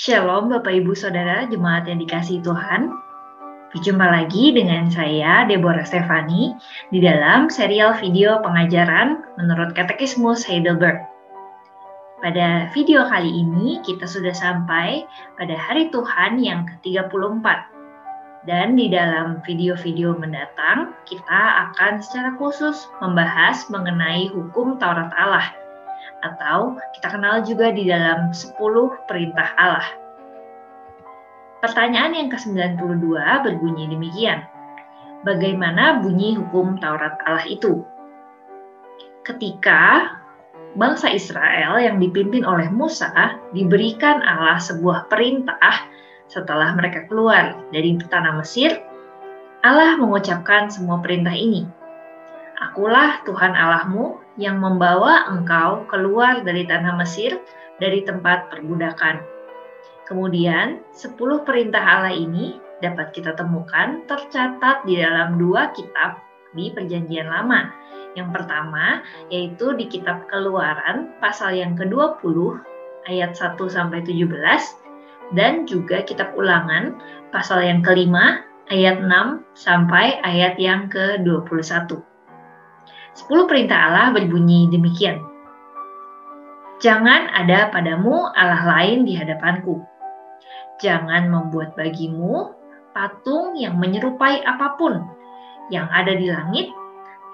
Shalom Bapak Ibu Saudara Jemaat yang dikasihi Tuhan. Berjumpa lagi dengan saya Deborah Stefani di dalam serial video pengajaran menurut Katekismus Heidelberg. Pada video kali ini kita sudah sampai pada hari Tuhan yang ke-34. Dan di dalam video-video mendatang kita akan secara khusus membahas mengenai hukum Taurat Allah, atau kita kenal juga di dalam 10 perintah Allah. Pertanyaan yang ke-92 berbunyi demikian. Bagaimana bunyi hukum Taurat Allah itu? Ketika bangsa Israel yang dipimpin oleh Musa diberikan Allah sebuah perintah setelah mereka keluar dari tanah Mesir, Allah mengucapkan semua perintah ini. Akulah Tuhan Allahmu yang membawa engkau keluar dari tanah Mesir, dari tempat perbudakan. Kemudian, 10 perintah Allah ini dapat kita temukan tercatat di dalam 2 kitab di Perjanjian Lama. Yang pertama, yaitu di kitab Keluaran pasal yang ke-20 ayat 1-17, dan juga kitab Ulangan pasal yang ke-5 ayat 6 sampai ayat yang ke-21. 10 perintah Allah berbunyi demikian. Jangan ada padamu Allah lain di hadapanku. Jangan membuat bagimu patung yang menyerupai apapun yang ada di langit,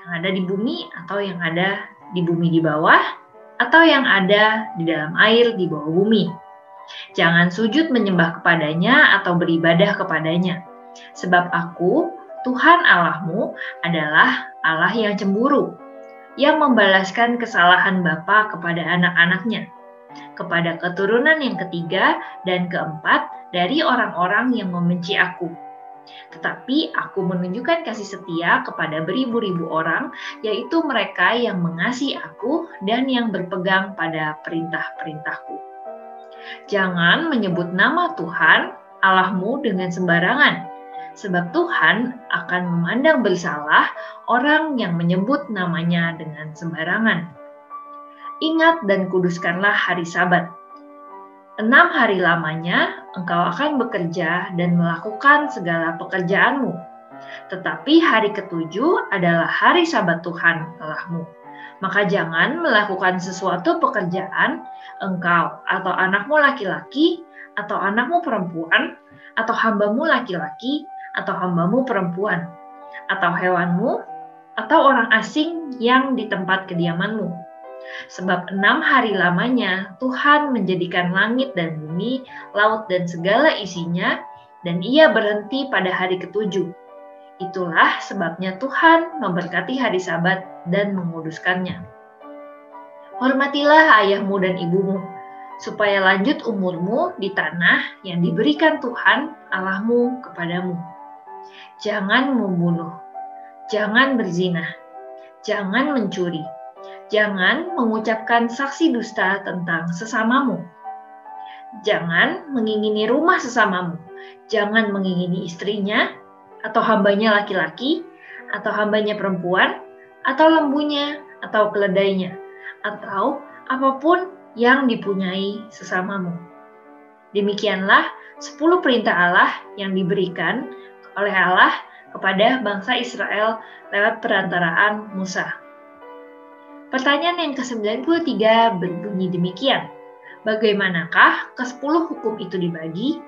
yang ada di bumi, atau yang ada di bumi di bawah, atau yang ada di dalam air di bawah bumi. Jangan sujud menyembah kepadanya atau beribadah kepadanya. Sebab aku, Tuhan Allahmu, adalah Allah yang cemburu, yang membalaskan kesalahan bapa kepada anak-anaknya, kepada keturunan yang ketiga dan keempat dari orang-orang yang membenci aku. Tetapi aku menunjukkan kasih setia kepada beribu-ribu orang, yaitu mereka yang mengasihi aku dan yang berpegang pada perintah-perintahku. Jangan menyebut nama Tuhan Allahmu dengan sembarangan, sebab Tuhan akan memandang bersalah orang yang menyebut namanya dengan sembarangan. Ingat dan kuduskanlah hari Sabat. 6 hari lamanya engkau akan bekerja dan melakukan segala pekerjaanmu. Tetapi hari ke-7 adalah hari Sabat Tuhan Allahmu. Maka jangan melakukan sesuatu pekerjaan engkau atau anakmu laki-laki atau anakmu perempuan atau hambamu laki-laki atau hambamu perempuan atau hewanmu atau orang asing yang di tempat kediamanmu. Sebab 6 hari lamanya Tuhan menjadikan langit dan bumi, laut dan segala isinya, dan ia berhenti pada hari ke-7. Itulah sebabnya Tuhan memberkati hari Sabat dan menguduskannya. Hormatilah ayahmu dan ibumu, supaya lanjut umurmu di tanah yang diberikan Tuhan Allahmu kepadamu. Jangan membunuh, jangan berzina, jangan mencuri, jangan mengucapkan saksi dusta tentang sesamamu. Jangan mengingini rumah sesamamu, jangan mengingini istrinya, atau hambanya laki-laki, atau hambanya perempuan, atau lembunya, atau keledainya, atau apapun yang dipunyai sesamamu. Demikianlah 10 perintah Allah yang diberikan oleh Allah kepada bangsa Israel lewat perantaraan Musa. Pertanyaan yang ke-93 berbunyi demikian. Bagaimanakah ke-10 hukum itu dibagi?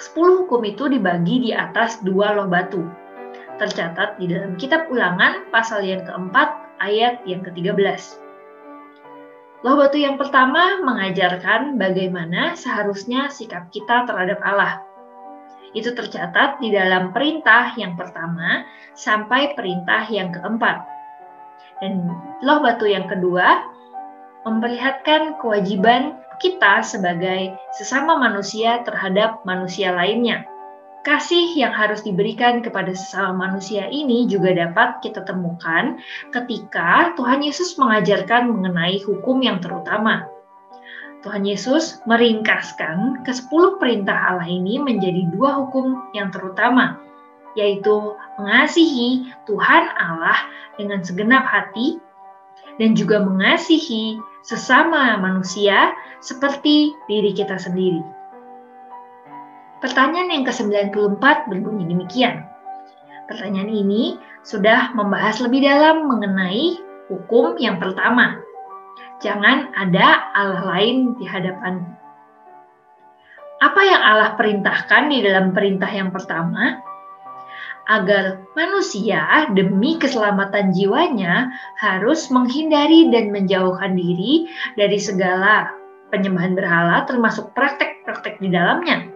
10 hukum itu dibagi di atas 2 loh batu. Tercatat di dalam kitab Ulangan pasal yang ke-4 ayat yang ke-13. Loh batu yang pertama mengajarkan bagaimana seharusnya sikap kita terhadap Allah. Itu tercatat di dalam perintah yang pertama sampai perintah yang keempat. Dan loh batu yang kedua memperlihatkan kewajiban kita sebagai sesama manusia terhadap manusia lainnya. Kasih yang harus diberikan kepada sesama manusia ini juga dapat kita temukan ketika Tuhan Yesus mengajarkan mengenai hukum yang terutama. Tuhan Yesus meringkaskan ke-10 perintah Allah ini menjadi 2 hukum yang terutama, yaitu mengasihi Tuhan Allah dengan segenap hati dan juga mengasihi sesama manusia seperti diri kita sendiri. Pertanyaan yang ke-94 berbunyi demikian. Pertanyaan ini sudah membahas lebih dalam mengenai hukum yang pertama. Jangan ada Allah lain di hadapanmu. Apa yang Allah perintahkan di dalam perintah yang pertama? Agar manusia demi keselamatan jiwanya harus menghindari dan menjauhkan diri dari segala penyembahan berhala termasuk praktek-praktek di dalamnya.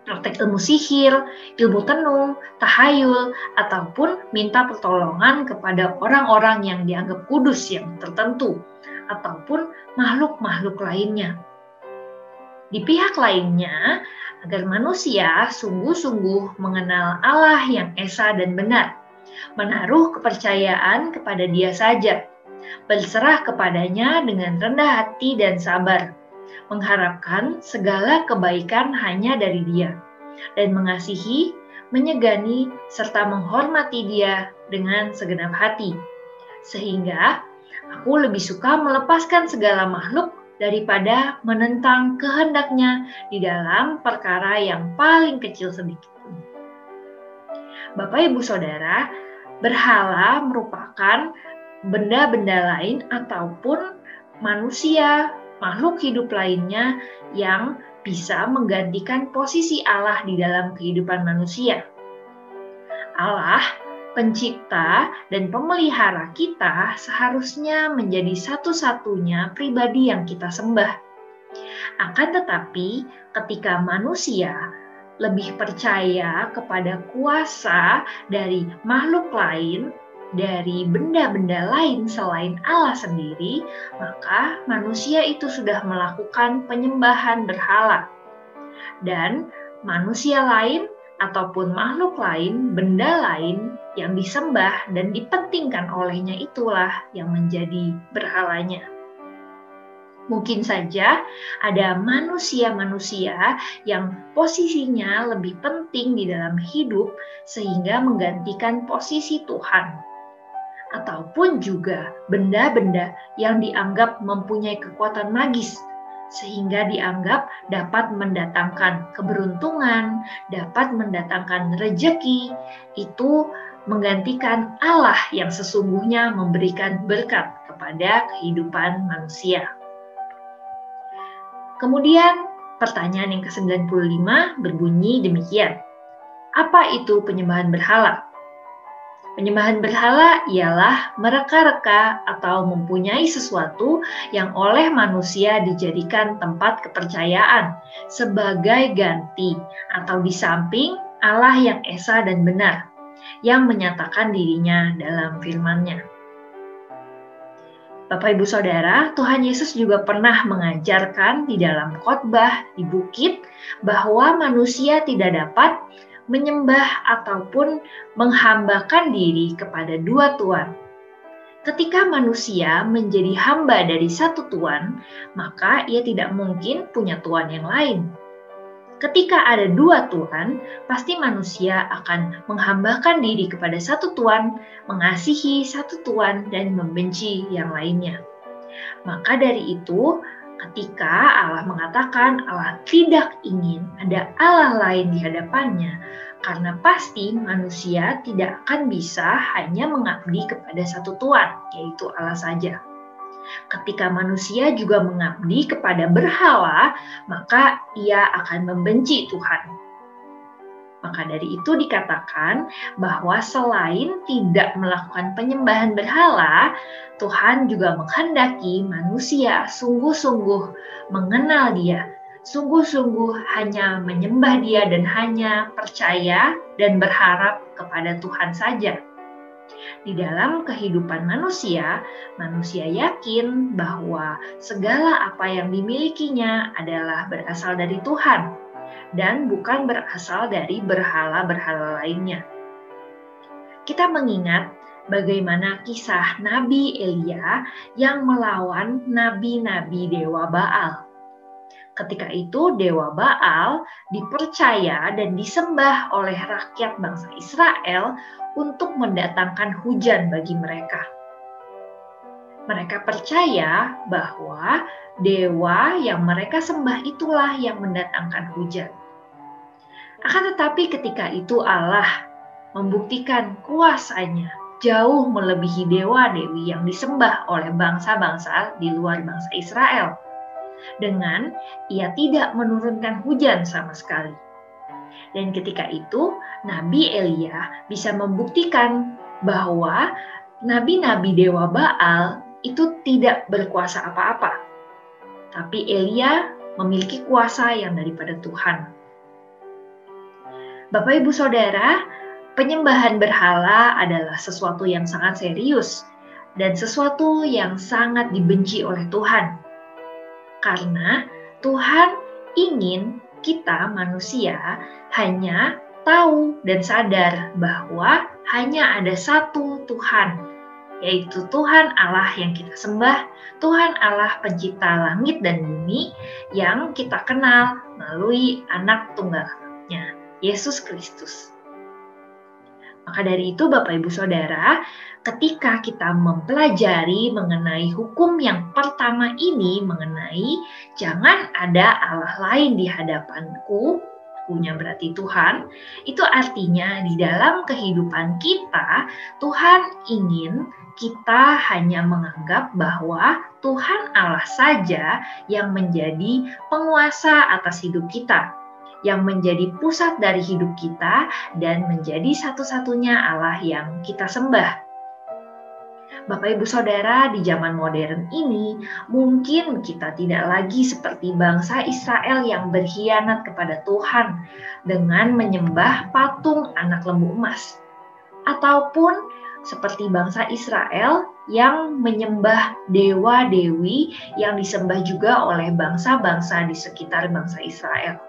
Praktek ilmu sihir, ilmu tenung, tahayul, ataupun minta pertolongan kepada orang-orang yang dianggap kudus yang tertentu, ataupun makhluk-makhluk lainnya. Di pihak lainnya, agar manusia sungguh-sungguh mengenal Allah yang esa dan benar, menaruh kepercayaan kepada Dia saja, berserah kepadanya dengan rendah hati dan sabar, mengharapkan segala kebaikan hanya dari Dia, dan mengasihi, menyegani, serta menghormati Dia dengan segenap hati. Sehingga aku lebih suka melepaskan segala makhluk daripada menentang kehendaknya di dalam perkara yang paling kecil sedikit. Bapak Ibu Saudara, berhala merupakan benda-benda lain ataupun manusia, makhluk hidup lainnya yang bisa menggantikan posisi Allah di dalam kehidupan manusia. Allah, pencipta dan pemelihara kita, seharusnya menjadi satu-satunya pribadi yang kita sembah. Akan tetapi, ketika manusia lebih percaya kepada kuasa dari makhluk lain, dari benda-benda lain selain Allah sendiri, maka manusia itu sudah melakukan penyembahan berhala. Dan manusia lain ataupun makhluk lain, benda lain yang disembah dan dipentingkan olehnya itulah yang menjadi berhalanya. Mungkin saja ada manusia-manusia yang posisinya lebih penting di dalam hidup sehingga menggantikan posisi Tuhan. Ataupun juga benda-benda yang dianggap mempunyai kekuatan magis sehingga dianggap dapat mendatangkan keberuntungan, dapat mendatangkan rejeki, itu menggantikan Allah yang sesungguhnya memberikan berkat kepada kehidupan manusia. Kemudian pertanyaan yang ke-95 berbunyi demikian. Apa itu penyembahan berhala? Penyembahan berhala ialah mereka-reka atau mempunyai sesuatu yang oleh manusia dijadikan tempat kepercayaan sebagai ganti atau di samping Allah yang esa dan benar, yang menyatakan dirinya dalam firman-Nya. Bapak Ibu Saudara, Tuhan Yesus juga pernah mengajarkan di dalam khotbah di bukit bahwa manusia tidak dapat menyembah ataupun menghambakan diri kepada dua tuan. Ketika manusia menjadi hamba dari satu tuan, maka ia tidak mungkin punya tuan yang lain. Ketika ada dua tuan, pasti manusia akan menghambakan diri kepada satu tuan, mengasihi satu tuan, dan membenci yang lainnya. Maka dari itu, ketika Allah mengatakan Allah tidak ingin ada Allah lain di hadapannya, karena pasti manusia tidak akan bisa hanya mengabdi kepada satu tuan, yaitu Allah saja. Ketika manusia juga mengabdi kepada berhala, maka ia akan membenci Tuhan. Maka dari itu dikatakan bahwa selain tidak melakukan penyembahan berhala, Tuhan juga menghendaki manusia sungguh-sungguh mengenal Dia, sungguh-sungguh hanya menyembah Dia dan hanya percaya dan berharap kepada Tuhan saja. Di dalam kehidupan manusia, manusia yakin bahwa segala apa yang dimilikinya adalah berasal dari Tuhan dan bukan berasal dari berhala-berhala lainnya. Kita mengingat bagaimana kisah Nabi Elia yang melawan nabi-nabi Dewa Baal. Ketika itu Dewa Baal dipercaya dan disembah oleh rakyat bangsa Israel untuk mendatangkan hujan bagi mereka. Mereka percaya bahwa dewa yang mereka sembah itulah yang mendatangkan hujan. Akan tetapi ketika itu Allah membuktikan kuasanya jauh melebihi dewa-dewi yang disembah oleh bangsa-bangsa di luar bangsa Israel. Dengan ia tidak menurunkan hujan sama sekali. Dan ketika itu Nabi Elia bisa membuktikan bahwa nabi-nabi dewa Baal itu tidak berkuasa apa-apa. Tapi Elia memiliki kuasa yang daripada Tuhan. Bapak Ibu Saudara, penyembahan berhala adalah sesuatu yang sangat serius dan sesuatu yang sangat dibenci oleh Tuhan. Karena Tuhan ingin kita manusia hanya tahu dan sadar bahwa hanya ada satu Tuhan, yaitu Tuhan Allah yang kita sembah, Tuhan Allah pencipta langit dan bumi yang kita kenal melalui anak tunggalnya, Yesus Kristus. Maka dari itu Bapak Ibu Saudara, ketika kita mempelajari mengenai hukum yang pertama ini mengenai jangan ada Allah lain di hadapanku, punya berarti Tuhan, itu artinya di dalam kehidupan kita, Tuhan ingin kita hanya menganggap bahwa Tuhan Allah saja yang menjadi penguasa atas hidup kita, yang menjadi pusat dari hidup kita dan menjadi satu-satunya Allah yang kita sembah. Bapak Ibu Saudara, di zaman modern ini mungkin kita tidak lagi seperti bangsa Israel yang berkhianat kepada Tuhan dengan menyembah patung anak lembu emas, ataupun seperti bangsa Israel yang menyembah dewa-dewi yang disembah juga oleh bangsa-bangsa di sekitar bangsa Israel.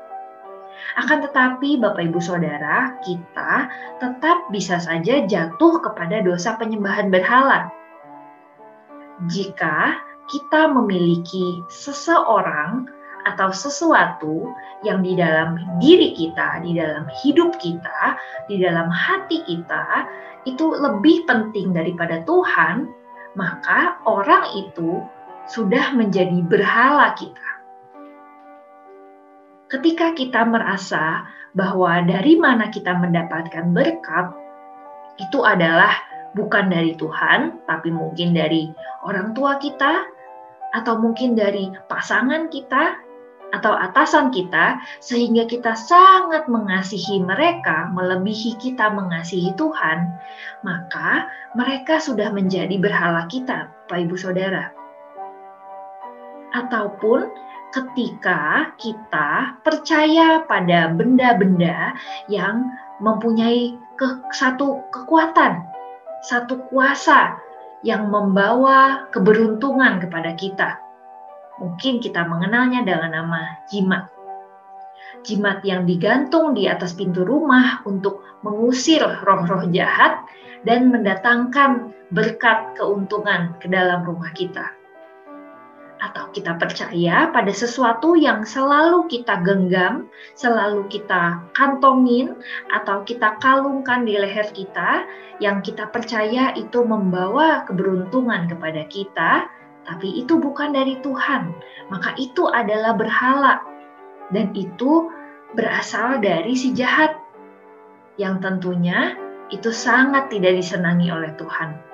Akan tetapi Bapak Ibu Saudara, kita tetap bisa saja jatuh kepada dosa penyembahan berhala. Jika kita memiliki seseorang atau sesuatu yang di dalam diri kita, di dalam hidup kita, di dalam hati kita, itu lebih penting daripada Tuhan, maka orang itu sudah menjadi berhala kita. Ketika kita merasa bahwa dari mana kita mendapatkan berkat, itu adalah bukan dari Tuhan, tapi mungkin dari orang tua kita, atau mungkin dari pasangan kita, atau atasan kita, sehingga kita sangat mengasihi mereka, melebihi kita mengasihi Tuhan, maka mereka sudah menjadi berhala kita, Bapak Ibu Saudara. Ataupun ketika kita percaya pada benda-benda yang mempunyai satu kekuatan, satu kuasa yang membawa keberuntungan kepada kita. Mungkin kita mengenalnya dengan nama jimat. Jimat yang digantung di atas pintu rumah untuk mengusir roh-roh jahat dan mendatangkan berkat keuntungan ke dalam rumah kita. Atau kita percaya pada sesuatu yang selalu kita genggam, selalu kita kantongin, atau kita kalungkan di leher kita, yang kita percaya itu membawa keberuntungan kepada kita, tapi itu bukan dari Tuhan. Maka itu adalah berhala, dan itu berasal dari si jahat, yang tentunya itu sangat tidak disenangi oleh Tuhan.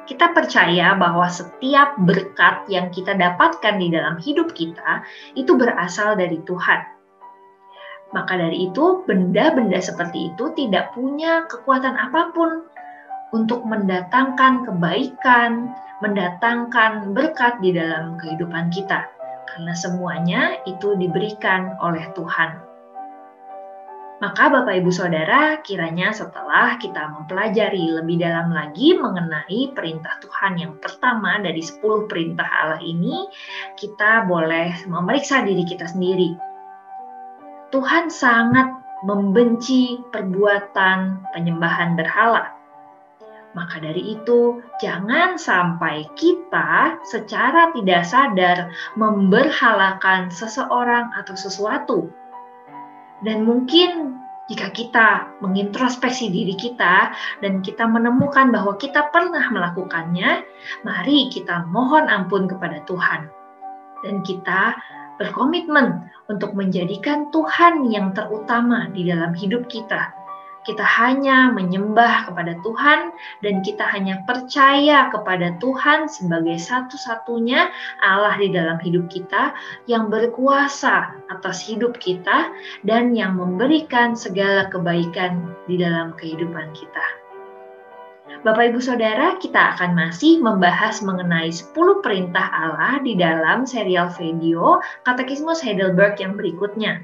Kita percaya bahwa setiap berkat yang kita dapatkan di dalam hidup kita itu berasal dari Tuhan. Maka dari itu, benda-benda seperti itu tidak punya kekuatan apapun untuk mendatangkan kebaikan, mendatangkan berkat di dalam kehidupan kita. Karena semuanya itu diberikan oleh Tuhan. Maka Bapak Ibu Saudara, kiranya setelah kita mempelajari lebih dalam lagi mengenai perintah Tuhan yang pertama dari 10 perintah Allah ini, kita boleh memeriksa diri kita sendiri. Tuhan sangat membenci perbuatan penyembahan berhala. Maka dari itu, jangan sampai kita secara tidak sadar memberhalakan seseorang atau sesuatu. Dan mungkin Jika kita mengintrospeksi diri kita dan kita menemukan bahwa kita pernah melakukannya, mari kita mohon ampun kepada Tuhan. Dan kita berkomitmen untuk menjadikan Tuhan yang terutama di dalam hidup kita. Kita hanya menyembah kepada Tuhan dan kita hanya percaya kepada Tuhan sebagai satu-satunya Allah di dalam hidup kita yang berkuasa atas hidup kita dan yang memberikan segala kebaikan di dalam kehidupan kita. Bapak Ibu Saudara, kita akan masih membahas mengenai 10 perintah Allah di dalam serial video Katekismus Heidelberg yang berikutnya.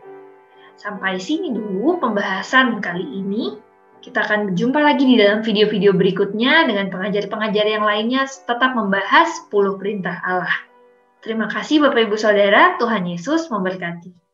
Sampai sini dulu pembahasan kali ini. Kita akan berjumpa lagi di dalam video-video berikutnya dengan pengajar-pengajar yang lainnya tetap membahas 10 perintah Allah. Terima kasih Bapak Ibu Saudara, Tuhan Yesus memberkati.